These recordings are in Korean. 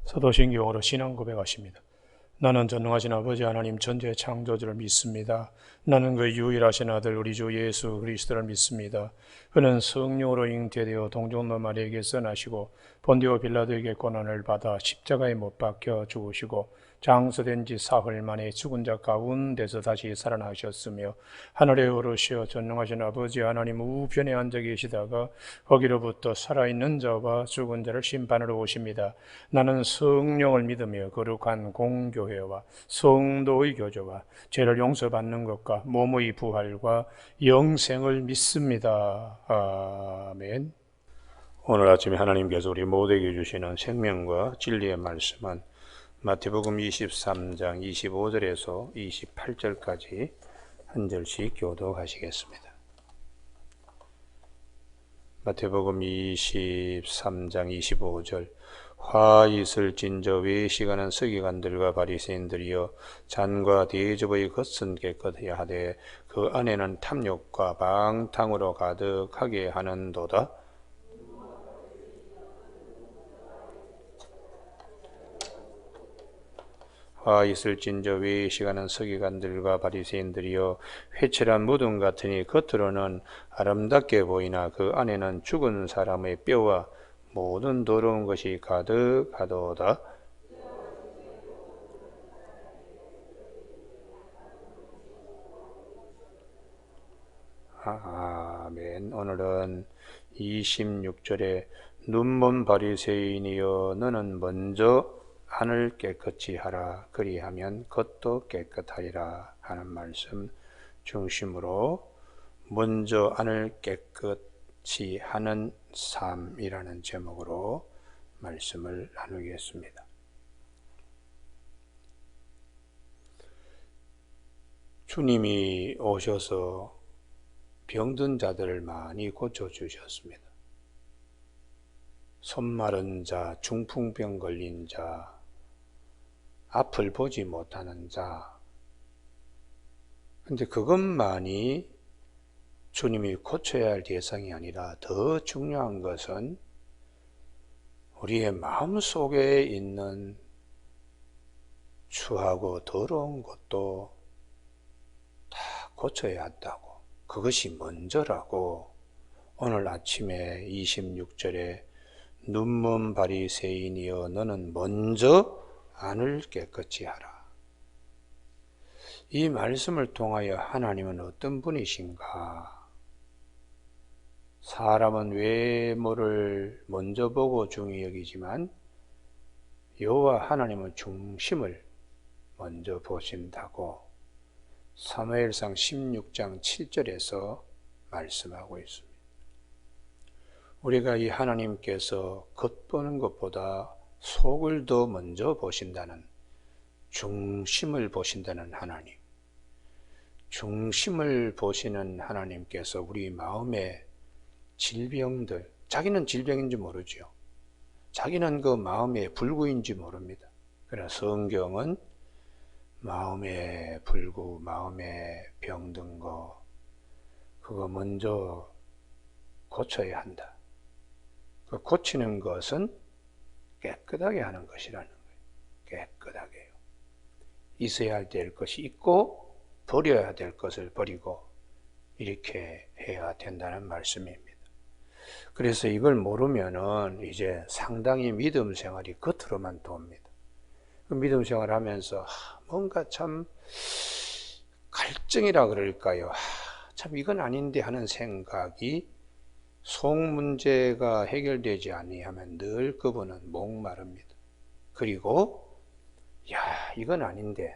사도신경으로 신앙 고백하십니다. 나는 전능하신 아버지 하나님 전지의 창조주를 믿습니다. 나는 그 유일하신 아들 우리 주 예수 그리스도를 믿습니다. 그는 성령으로 잉태되어 동정녀 마리아에게서 나시고 본디오 빌라도에게 고난을 받아 십자가에 못 박혀 죽으시고 장서된 지 사흘 만에 죽은 자 가운데서 다시 살아나셨으며 하늘에 오르시어 전능하신 아버지 하나님 우편에 앉아 계시다가 거기로부터 살아있는 자와 죽은 자를 심판하러 오십니다. 나는 성령을 믿으며 거룩한 공교회와 성도의 교제와 죄를 용서받는 것과 몸의 부활과 영생을 믿습니다. 아멘. 오늘 아침에 하나님께서 우리 모두에게 주시는 생명과 진리의 말씀은 마태복음 23장 25절에서 28절까지 한 절씩 교독하시겠습니다. 마태복음 23장 25절 화 있을 진저 외식하는 서기관들과 바리새인들이여 잔과 대접의 겉은 깨끗해야 하되 그 안에는 탐욕과 방탕으로 가득하게 하는도다. 화 있을진저 외식하는 서기관들과 바리새인들이여 회칠한 무덤 같으니 겉으로는 아름답게 보이나 그 안에는 죽은 사람의 뼈와 모든 더러운 것이 가득하도다. 아멘. 오늘은 26절에 눈먼 바리새인이여 너는 먼저 안을 깨끗이 하라 그리하면 겉도 깨끗하리라 하는 말씀 중심으로 먼저 안을 깨끗이 하는 삶이라는 제목으로 말씀을 나누겠습니다. 주님이 오셔서 병든 자들을 많이 고쳐주셨습니다. 손 마른 자, 중풍병 걸린 자, 앞을 보지 못하는 자. 근데 그것만이 주님이 고쳐야 할 대상이 아니라 더 중요한 것은 우리의 마음속에 있는 추하고 더러운 것도 다 고쳐야 한다고. 그것이 먼저라고 오늘 아침에 26절에 눈먼 바리새인이여 너는 먼저 안을 깨끗이 하라. 이 말씀을 통하여 하나님은 어떤 분이신가? 사람은 외모를 먼저 보고 중히 여기지만 여호와 하나님은 중심을 먼저 보신다고 사무엘상 16장 7절에서 말씀하고 있습니다. 우리가 이 하나님께서 겉보는 것보다 속을 더 먼저 보신다는, 중심을 보신다는 하나님, 중심을 보시는 하나님께서 우리 마음의 질병들, 자기는 질병인지 모르죠. 자기는 그 마음의 불구인지 모릅니다. 그러나 성경은 마음의 불구, 마음의 병든 거, 그거 먼저 고쳐야 한다. 그 고치는 것은 깨끗하게 하는 것이라는 거예요. 깨끗하게요. 있어야 될 것이 있고 버려야 될 것을 버리고 이렇게 해야 된다는 말씀입니다. 그래서 이걸 모르면은 이제 상당히 믿음 생활이 겉으로만 돕니다. 그 믿음 생활을 하면서 뭔가 참 갈증이라 그럴까요? 참 이건 아닌데 하는 생각이 속 문제가 해결되지 아니하면 늘 그분은 목마릅니다. 그리고 이건 아닌데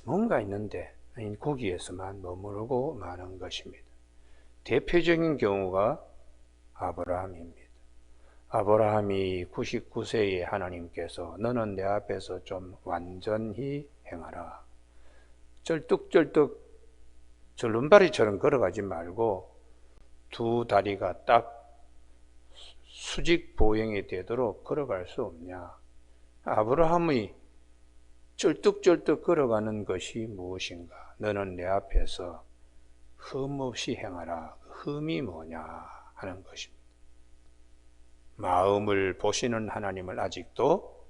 뭔가 있는데 거기에서만 머무르고 마는 것입니다. 대표적인 경우가 아브라함입니다. 아브라함이 99세에 하나님께서 너는 내 앞에서 좀 완전히 행하라. 쩔뚝쩔뚝 절름발이처럼 걸어가지 말고 두 다리가 딱 수직 보행이 되도록 걸어갈 수 없냐. 아브라함의 쩔뚝쩔뚝 걸어가는 것이 무엇인가? 너는 내 앞에서 흠 없이 행하라. 흠이 뭐냐 하는 것입니다. 마음을 보시는 하나님을 아직도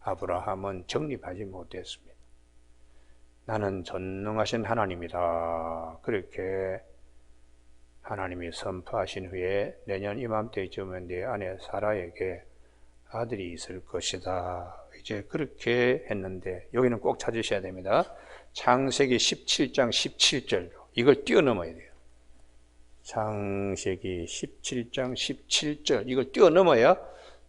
아브라함은 정립하지 못했습니다. 나는 전능하신 하나님이다. 그렇게 하나님이 선포하신 후에 내년 이맘때쯤은 내 아내 사라에게 아들이 있을 것이다. 이제 그렇게 했는데 여기는 꼭 찾으셔야 됩니다. 창세기 17장 17절 이걸 뛰어넘어야 돼요. 창세기 17장 17절 이걸 뛰어넘어야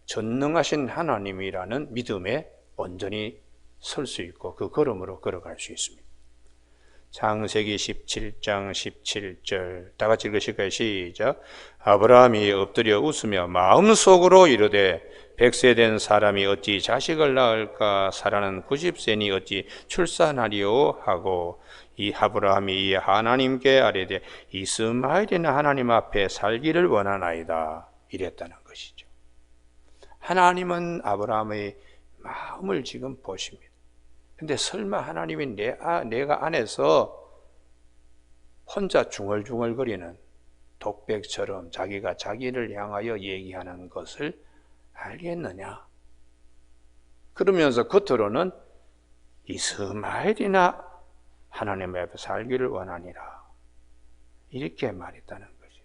전능하신 하나님이라는 믿음에 온전히 설 수 있고 그 걸음으로 걸어갈 수 있습니다. 창세기 17장 17절 다 같이 읽으실까요? 시작. 아브라함이 엎드려 웃으며 마음속으로 이르되 100세 된 사람이 어찌 자식을 낳을까? 사라는 90세니 어찌 출산하리요? 하고 이 아브라함이 이 하나님께 아뢰되 이스마엘이나 하나님 앞에 살기를 원하나이다. 이랬다는 것이죠. 하나님은 아브라함의 마음을 지금 보십니다. 근데 설마 하나님이 내가 안에서 혼자 중얼중얼거리는 독백처럼 자기가 자기를 향하여 얘기하는 것을 알겠느냐? 그러면서 겉으로는 이스마엘이나 하나님 앞에 살기를 원하니라. 이렇게 말했다는 거지.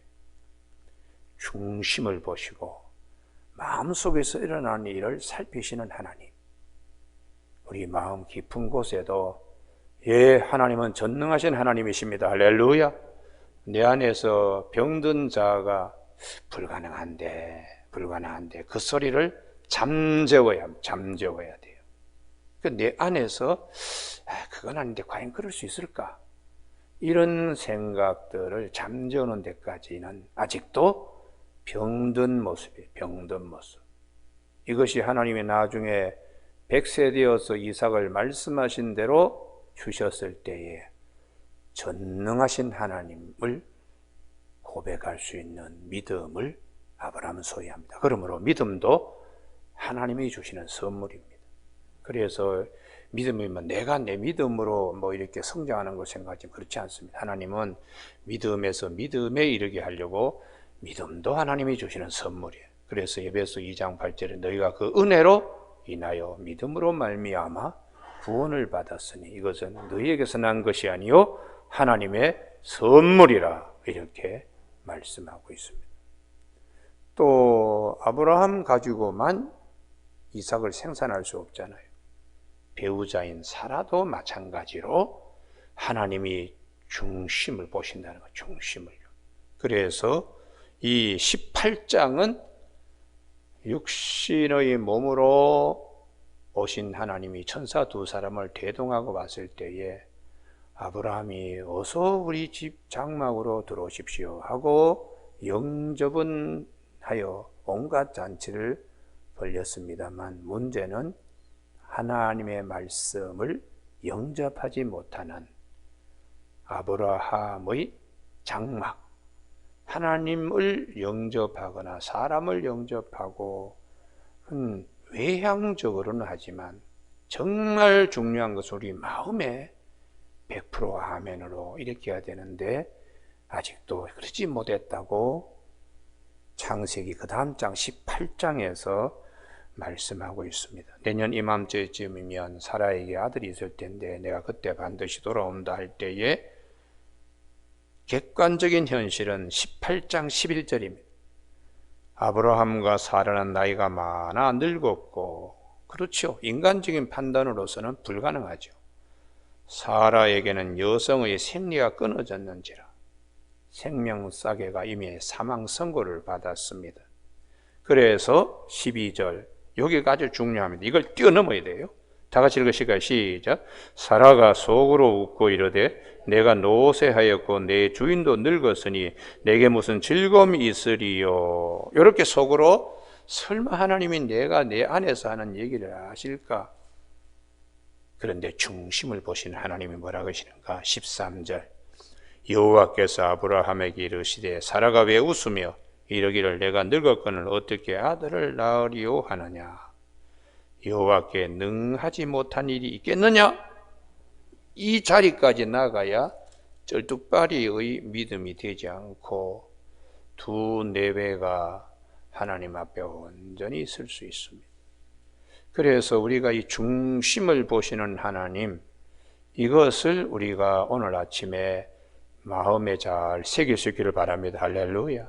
중심을 보시고 마음속에서 일어나는 일을 살피시는 하나님. 우리 마음 깊은 곳에도 예, 하나님은 전능하신 하나님이십니다. 할렐루야. 내 안에서 병든 자가 불가능한데 그 소리를 잠재워야 돼요. 내 안에서 그건 아닌데 과연 그럴 수 있을까? 이런 생각들을 잠재우는 데까지는 아직도 병든 모습이에요. 병든 모습. 이것이 하나님이 나중에 100세 되어서 이삭을 말씀하신 대로 주셨을 때에 전능하신 하나님을 고백할 수 있는 믿음을 아브라함은 소유합니다. 그러므로 믿음도 하나님이 주시는 선물입니다. 그래서 믿음이면 내가 내 믿음으로 이렇게 성장하는 걸 생각하지만 그렇지 않습니다. 하나님은 믿음에서 믿음에 이르게 하려고 믿음도 하나님이 주시는 선물이에요. 그래서 에베소 2장 8절에 너희가 그 은혜로 인하여 믿음으로 말미암아 구원을 받았으니 이것은 너희에게서 난 것이 아니요 하나님의 선물이라 이렇게 말씀하고 있습니다. 또 아브라함 가지고만 이삭을 생산할 수 없잖아요. 배우자인 사라도 마찬가지로 하나님이 중심을 보신다는 거예요. 중심을요. 그래서 이 18장은 육신의 몸으로 오신 하나님이 천사 두 사람을 대동하고 봤을 때에 아브라함이 어서 우리 집 장막으로 들어오십시오 하고 영접은 하여 온갖 잔치를 벌였습니다만 문제는 하나님의 말씀을 영접하지 못하는 아브라함의 장막, 하나님을 영접하거나 사람을 영접하고 외향적으로는 하지만 정말 중요한 것은 우리 마음에 100% 아멘으로 이렇게 해야 되는데 아직도 그러지 못했다고 창세기 그 다음 장 18장에서 말씀하고 있습니다. 내년 이맘때쯤이면 사라에게 아들이 있을 텐데 내가 그때 반드시 돌아온다 할 때에 객관적인 현실은 18장 11절입니다. 아브라함과 사라는 나이가 많아 늙었고, 그렇죠. 인간적인 판단으로서는 불가능하죠. 사라에게는 여성의 생리가 끊어졌는지라 생명싸개가 이미 사망 선고를 받았습니다. 그래서 12절 여기가 아주 중요합니다. 이걸 뛰어넘어야 돼요. 다 같이 읽으실까요? 시작. 사라가 속으로 웃고 이르되 내가 노쇠하였고 내 주인도 늙었으니 내게 무슨 즐거움이 있으리요. 이렇게 속으로 설마 하나님이 내가 내 안에서 하는 얘기를 아실까? 그런데 중심을 보시는 하나님이 뭐라고 하시는가? 13절 여호와께서 아브라함에게 이르시되 사라가 왜 웃으며 이러기를 내가 늙었거늘 어떻게 아들을 낳으리요 하느냐. 여호와께 능하지 못한 일이 있겠느냐? 이 자리까지 나가야 쩔뚝발이의 믿음이 되지 않고 두 내외가 하나님 앞에 온전히 있을 수 있습니다. 그래서 우리가 이 중심을 보시는 하나님, 이것을 우리가 오늘 아침에 마음에 잘 새길 수 있기를 바랍니다. 할렐루야.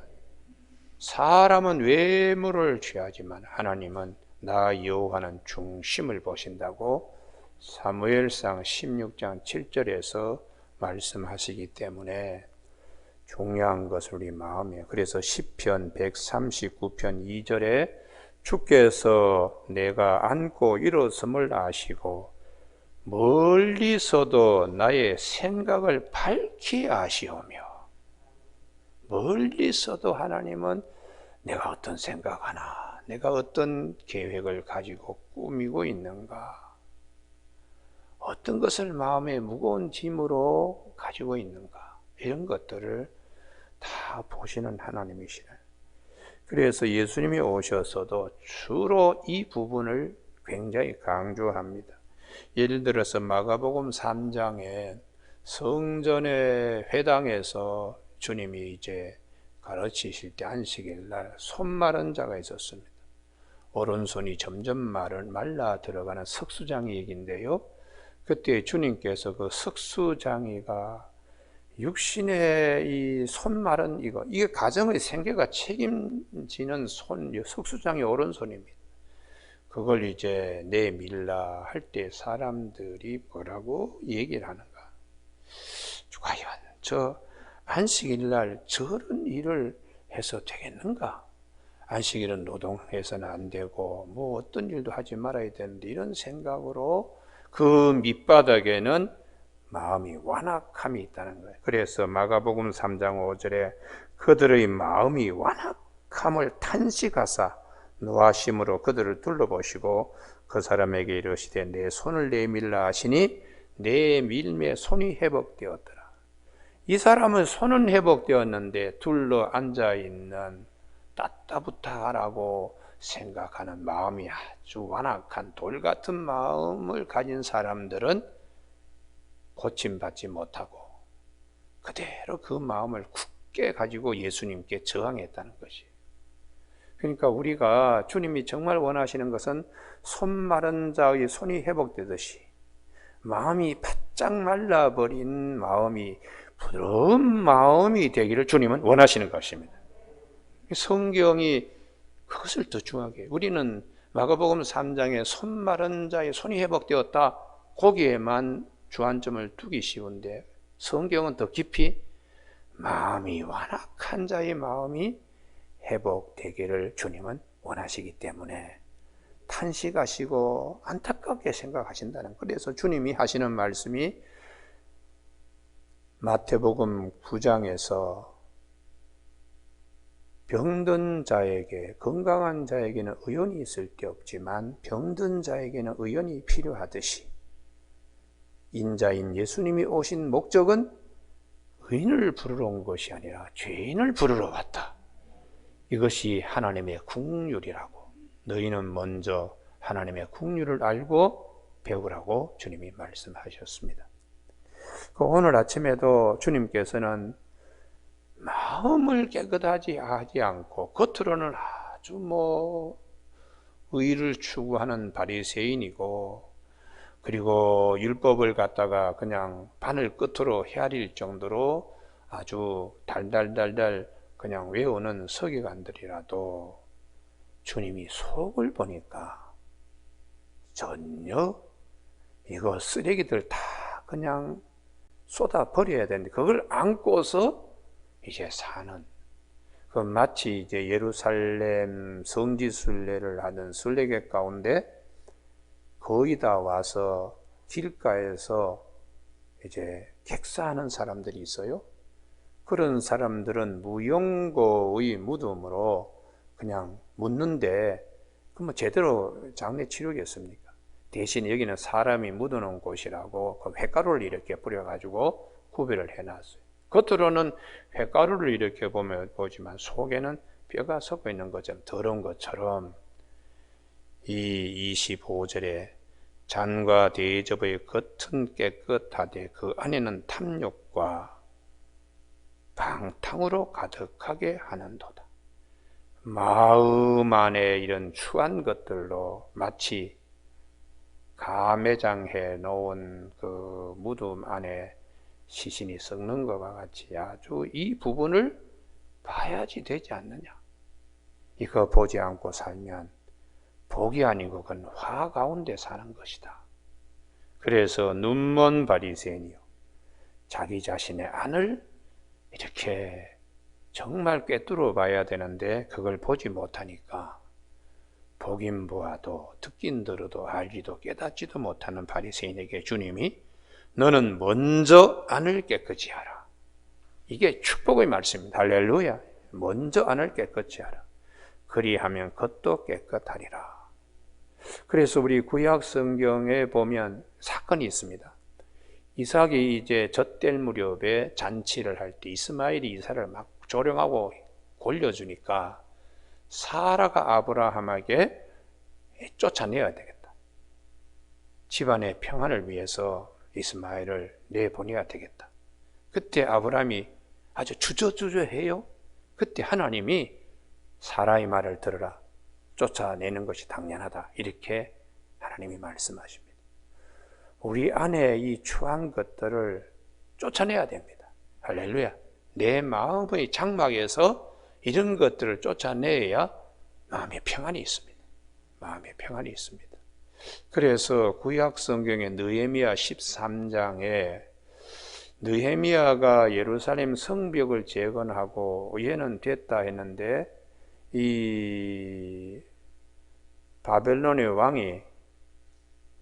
사람은 외모를 취하지만 하나님은 나 여호와는 중심을 보신다고 사무엘상 16장 7절에서 말씀하시기 때문에 중요한 것을 우리 마음에, 그래서 시편 139편 2절에 주께서 내가 앉고 일어섬을 아시고 멀리서도 나의 생각을 밝히 아시오며, 멀리서도 하나님은 내가 어떤 생각하나, 내가 어떤 계획을 가지고 꾸미고 있는가, 어떤 것을 마음에 무거운 짐으로 가지고 있는가, 이런 것들을 다 보시는 하나님이시네. 그래서 예수님이 오셔서도 주로 이 부분을 굉장히 강조합니다. 예를 들어서 마가복음 3장에 성전의 회당에서 주님이 이제 가르치실 때 안식일 날 손 마른 자가 있었습니다. 오른손이 점점 말라 들어가는 석수장이 얘기인데요. 그때 주님께서 그 석수장이가 육신의 이 손 마른 이게 가정의 생계가 책임지는 석수장이 오른손입니다. 그걸 이제 내밀라 할 때 사람들이 뭐라고 얘기를 하는가? 과연 저 안식일 날 저런 일을 해서 되겠는가? 안식일은 노동해서는 안 되고 뭐 어떤 일도 하지 말아야 되는데, 이런 생각으로 그 밑바닥에는 마음이 완악함이 있다는 거예요. 그래서 마가복음 3장 5절에 그들의 마음이 완악함을 탄식하사 노하심으로 그들을 둘러보시고 그 사람에게 이르시되 내 손을 내밀라 하시니 내 밀매 손이 회복되었더라. 이 사람은 손은 회복되었는데 둘러 앉아있는 따따부타라고 생각하는 마음이 아주 완악한 돌 같은 마음을 가진 사람들은 고침받지 못하고 그대로 그 마음을 굳게 가지고 예수님께 저항했다는 것이. 그러니까 우리가 주님이 정말 원하시는 것은 손 마른 자의 손이 회복되듯이 마음이 바짝 말라버린 마음이 부드러운 마음이 되기를 주님은 원하시는 것입니다. 성경이 그것을 더 중요하게, 우리는 마가복음 3장에 손 마른 자의 손이 회복되었다, 거기에만 주안점을 두기 쉬운데 성경은 더 깊이 마음이 완악한 자의 마음이 회복되기를 주님은 원하시기 때문에 탄식하시고 안타깝게 생각하신다는. 그래서 주님이 하시는 말씀이 마태복음 9장에서 병든 자에게, 건강한 자에게는 의원이 있을 데 없지만 병든 자에게는 의원이 필요하듯이 인자인 예수님이 오신 목적은 의인을 부르러 온 것이 아니라 죄인을 부르러 왔다. 이것이 하나님의 국률이라고, 너희는 먼저 하나님의 국률을 알고 배우라고 주님이 말씀하셨습니다. 오늘 아침에도 주님께서는 마음을 깨끗하지 하지 않고 겉으로는 아주 의를 추구하는 바리새인이고, 그리고 율법을 갖다가 그냥 바늘 끝으로 헤아릴 정도로 아주 달달달달 그냥 외우는 서기관들이라도 주님이 속을 보니까 전혀 이거 쓰레기들 다 그냥 쏟아 버려야 되는데 그걸 안고서 이제 사는, 그 마치 이제 예루살렘 성지 순례를 하는 순례객 가운데 거의 다 와서 길가에서 이제 객사하는 사람들이 있어요. 그런 사람들은 무용고의 무덤으로 그냥 묻는데 그럼 제대로 장례 치르겠습니까? 대신 여기는 사람이 묻어놓은 곳이라고 그 횟가루를 이렇게 뿌려가지고 구별을 해놨어요. 겉으로는 횟가루를 이렇게 보지만 속에는 뼈가 섞여 있는 것처럼 더러운 것처럼, 이 25절에 잔과 대접의 겉은 깨끗하되 그 안에는 탐욕과 방탕으로 가득하게 하는도다. 마음 안에 이런 추한 것들로 마치 가매장해 놓은 그 무덤 안에 시신이 썩는 것과 같이 아주 이 부분을 봐야지 되지 않느냐. 이거 보지 않고 살면 복이 아니고 그건 화 가운데 사는 것이다. 그래서 눈먼 바리새인이요, 자기 자신의 안을 이렇게 정말 꿰뚫어 봐야 되는데 그걸 보지 못하니까 보긴 보아도 듣긴 들어도 알지도 깨닫지도 못하는 바리새인에게 주님이 너는 먼저 안을 깨끗이 하라. 이게 축복의 말씀입니다. 할렐루야. 먼저 안을 깨끗이 하라. 그리하면 겉도 깨끗하리라. 그래서 우리 구약 성경에 보면 사건이 있습니다. 이삭이 이제 젖될 무렵에 잔치를 할 때 이스마엘이 이삭을 막 조령하고 골려주니까 사라가 아브라함에게 쫓아내야 되겠다. 집안의 평안을 위해서 이스마엘을 내보내야 되겠다. 그때 아브라함이 아주 주저주저해요. 그때 하나님이 사라의 말을 들으라. 쫓아내는 것이 당연하다. 이렇게 하나님이 말씀하십니다. 우리 안에 이 추한 것들을 쫓아내야 됩니다. 할렐루야. 내 마음의 장막에서 이런 것들을 쫓아내야 마음의 평안이 있습니다. 마음의 평안이 있습니다. 그래서 구약 성경의 느헤미야 13장에 느헤미야가 예루살렘 성벽을 재건하고 의회는 됐다 했는데 이 바벨론의 왕이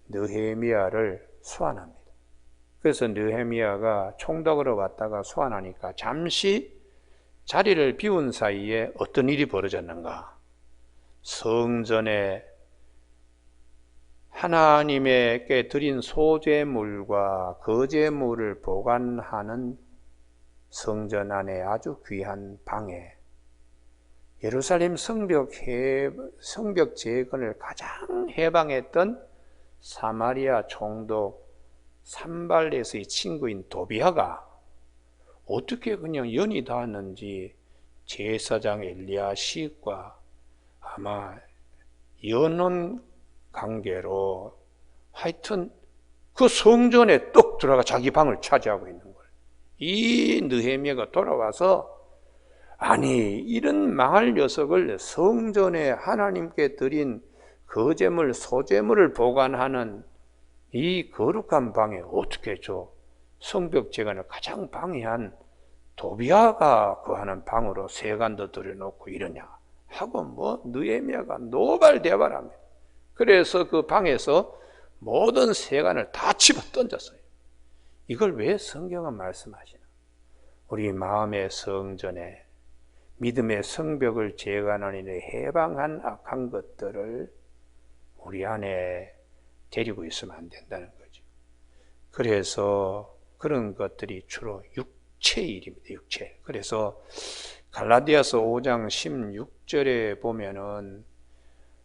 느헤미야를 소환합니다. 그래서 느헤미야가 총독으로 왔다가 소환하니까 잠시 자리를 비운 사이에 어떤 일이 벌어졌는가? 성전에 하나님께 드린 소제물과 거제물을 보관하는 성전 안에 아주 귀한 방에 예루살렘 성벽 재건을 가장 해방했던 사마리아 총독 산발렛의 친구인 도비아가 어떻게 그냥 연이 닿았는지 제사장 엘리야십과 아마 연혼 관계로 하여튼 그 성전에 똑 들어가 자기 방을 차지하고 있는 거예요. 이 느헤미야가 돌아와서 아니 이런 망할 녀석을 성전에 하나님께 드린 거제물 소제물을 보관하는 이 거룩한 방에 어떻게 저 성벽 재건을 가장 방해한 도비아가 거하는 방으로 세간도 들여놓고 이러냐 하고 느헤미야가 노발대발합니다. 그래서 그 방에서 모든 세간을 다 집어 던졌어요. 이걸 왜 성경은 말씀하시나? 우리 마음의 성전에 믿음의 성벽을 재건하는 데 해방한 악한 것들을 우리 안에 데리고 있으면 안 된다는 거죠. 그래서 그런 것들이 주로 육체의 일입니다. 육체. 그래서 갈라디아서 5장 16절에 보면은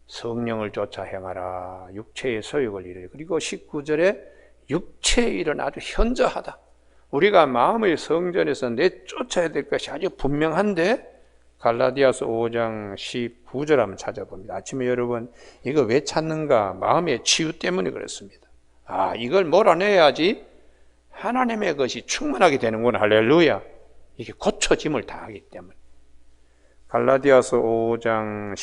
성령을 쫓아 행하라. 육체의 소욕을 이루라. 그리고 19절에 육체의 일은 아주 현저하다. 우리가 마음의 성전에서 내쫓아야 될 것이 아주 분명한데 갈라디아서 5장 19절 한번 찾아봅니다. 아침에 여러분 이거 왜 찾는가? 마음의 치유 때문에 그렇습니다. 이걸 몰아내야지 하나님의 것이 충만하게 되는구나. 할렐루야. 이게 고쳐짐을 당하기 때문에. 갈라디아서 5장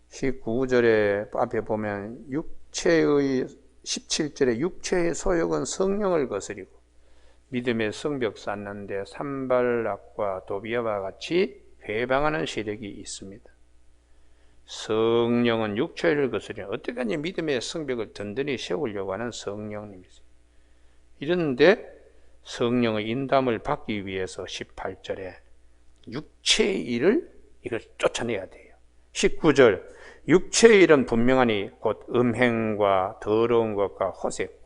19절에 앞에 보면 육체의 17절에 육체의 소욕은 성령을 거스리고 믿음의 성벽 쌓는데 산발락과 도비아와 같이 회방하는 세력이 있습니다. 성령은 육체를 거스리는 어떻게 하니 믿음의 성벽을 든든히 세우려고 하는 성령님이세요. 이런데 성령의 인담을 받기 위해서 18절에 육체의 일을 이걸 쫓아내야 돼요. 19절 육체의 일은 분명하니 곧 음행과 더러운 것과 호색과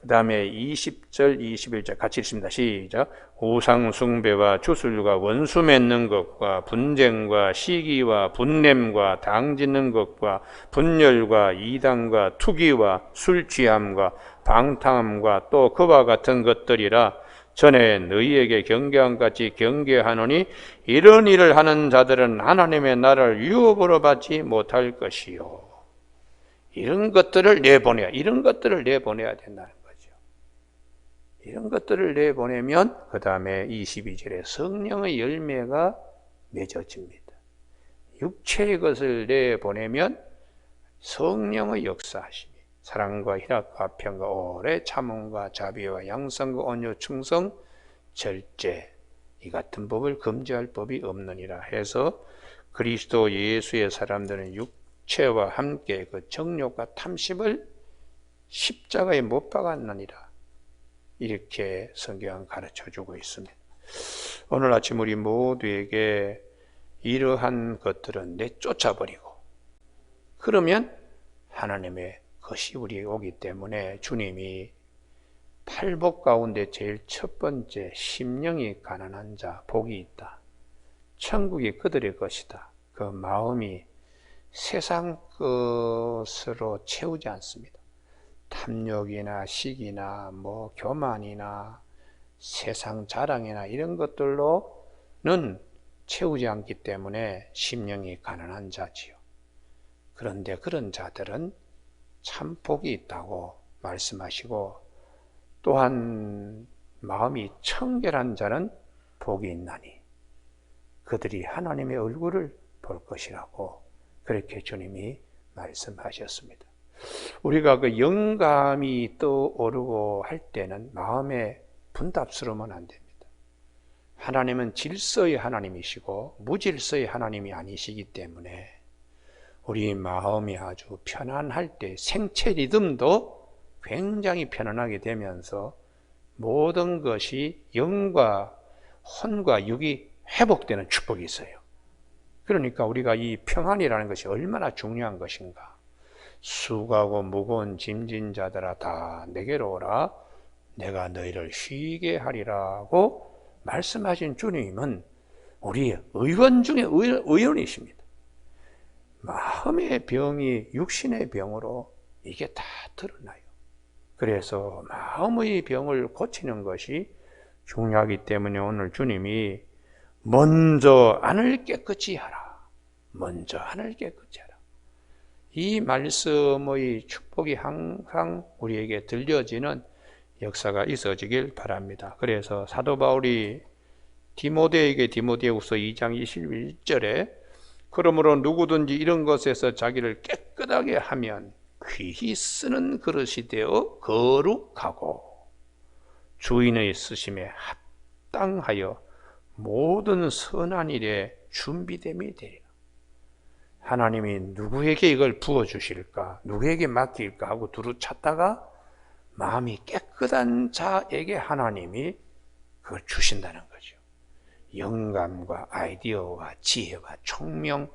그 다음에 20절 21절 같이 읽습니다. 시작. 우상 숭배와 주술과 원수 맺는 것과 분쟁과 시기와 분냄과 당 짓는 것과 분열과 이단과 투기와 술 취함과 방탕함과 또 그와 같은 것들이라 전에 너희에게 경계함같이 경계하노니 이런 일을 하는 자들은 하나님의 나라를 유업으로 받지 못할 것이요. 이런 것들을 내보내야 된다는 거죠. 이런 것들을 내보내면 그 다음에 22절에 성령의 열매가 맺어집니다. 육체의 것을 내보내면 성령의 역사하심이 사랑과 희락과 평과 오래 참음과 자비와 양선과 온유 충성 절제 이 같은 법을 금지할 법이 없느니라 해서 그리스도 예수의 사람들은 육체와 함께 그 정욕과 탐심을 십자가에 못 박았느니라 이렇게 성경은 가르쳐주고 있습니다. 오늘 아침 우리 모두에게 이러한 것들은 내쫓아버리고 그러면 하나님의 것이 우리에게 오기 때문에 주님이 팔복 가운데 제일 첫 번째 심령이 가난한 자 복이 있다. 천국이 그들의 것이다. 그 마음이 세상 것으로 채우지 않습니다. 탐욕이나 시기나 교만이나 세상 자랑이나 이런 것들로는 채우지 않기 때문에 심령이 가난한 자지요. 그런데 그런 자들은 참 복이 있다고 말씀하시고 또한 마음이 청결한 자는 복이 있나니 그들이 하나님의 얼굴을 볼 것이라고 그렇게 주님이 말씀하셨습니다. 우리가 그 영감이 떠오르고 할 때는 마음에 분답스러우면 안 됩니다. 하나님은 질서의 하나님이시고 무질서의 하나님이 아니시기 때문에 우리 마음이 아주 편안할 때 생체 리듬도 굉장히 편안하게 되면서 모든 것이 영과 혼과 육이 회복되는 축복이 있어요. 그러니까 우리가 이 평안이라는 것이 얼마나 중요한 것인가. 수고하고 무거운 짐진 자들아 다 내게로 오라 내가 너희를 쉬게 하리라고 말씀하신 주님은 우리 의원 중에 의원이십니다. 마음의 병이 육신의 병으로 이게 다 드러나요. 그래서 마음의 병을 고치는 것이 중요하기 때문에 오늘 주님이 먼저 안을 깨끗이 하라. 먼저 안을 깨끗이 하라. 이 말씀의 축복이 항상 우리에게 들려지는 역사가 있어지길 바랍니다. 그래서 사도 바울이 디모데에게 디모데후서 2장 21절에 그러므로 누구든지 이런 것에서 자기를 깨끗하게 하면 귀히 쓰는 그릇이 되어 거룩하고 주인의 쓰심에 합당하여 모든 선한 일에 준비됨이 되리라. 하나님이 누구에게 이걸 부어주실까 누구에게 맡길까 하고 두루 찾다가 마음이 깨끗한 자에게 하나님이 그걸 주신다는 거죠. 영감과 아이디어와 지혜와 총명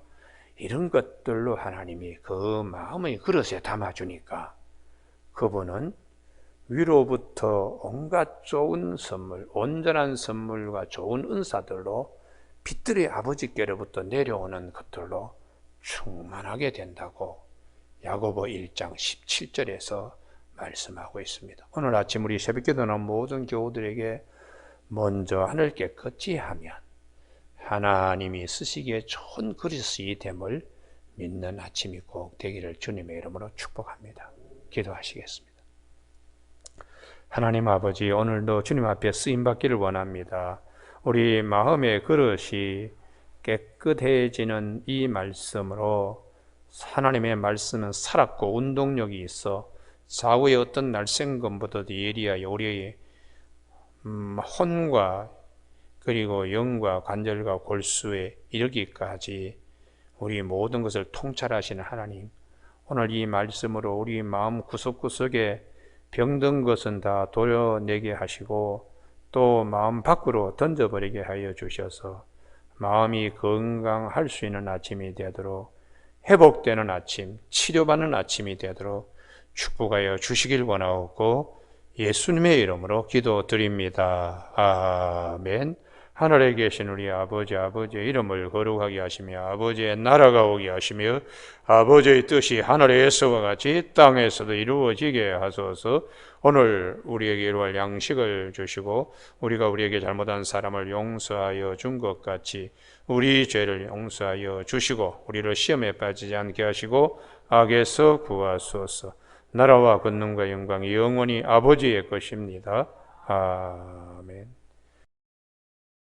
이런 것들로 하나님이 그 마음의 그릇에 담아주니까 그분은 위로부터 온갖 좋은 선물, 온전한 선물과 좋은 은사들로 빛들의 아버지께로부터 내려오는 것들로 충만하게 된다고 야고보 1장 17절에서 말씀하고 있습니다. 오늘 아침 우리 새벽기도 나온 모든 교우들에게 먼저 하늘 깨끗이 하면 하나님이 쓰시기에 좋은 그릇이 됨을 믿는 아침이 꼭 되기를 주님의 이름으로 축복합니다. 기도하시겠습니다. 하나님 아버지, 오늘도 주님 앞에 쓰임받기를 원합니다. 우리 마음의 그릇이 깨끗해지는 이 말씀으로 하나님의 말씀은 살았고 운동력이 있어 좌우의 어떤 날쌘검보다도 예리하여 우리의 혼과 그리고 영과 관절과 골수에 이르기까지 우리 모든 것을 통찰하시는 하나님, 오늘 이 말씀으로 우리 마음 구석구석에 병든 것은 다 도려내게 하시고 또 마음 밖으로 던져버리게 하여 주셔서 마음이 건강할 수 있는 아침이 되도록 회복되는 아침, 치료받는 아침이 되도록 축복하여 주시길 원하옵고 예수님의 이름으로 기도드립니다. 아멘. 하늘에 계신 우리 아버지의 이름을 거룩하게 하시며 아버지의 나라가 오게 하시며 아버지의 뜻이 하늘에서와 같이 땅에서도 이루어지게 하소서. 오늘 우리에게 이루어질 양식을 주시고 우리가 우리에게 잘못한 사람을 용서하여 준 것 같이 우리 죄를 용서하여 주시고 우리를 시험에 빠지지 않게 하시고 악에서 구하소서. 나라와 권능과 영광이 영원히 아버지의 것입니다. 아멘.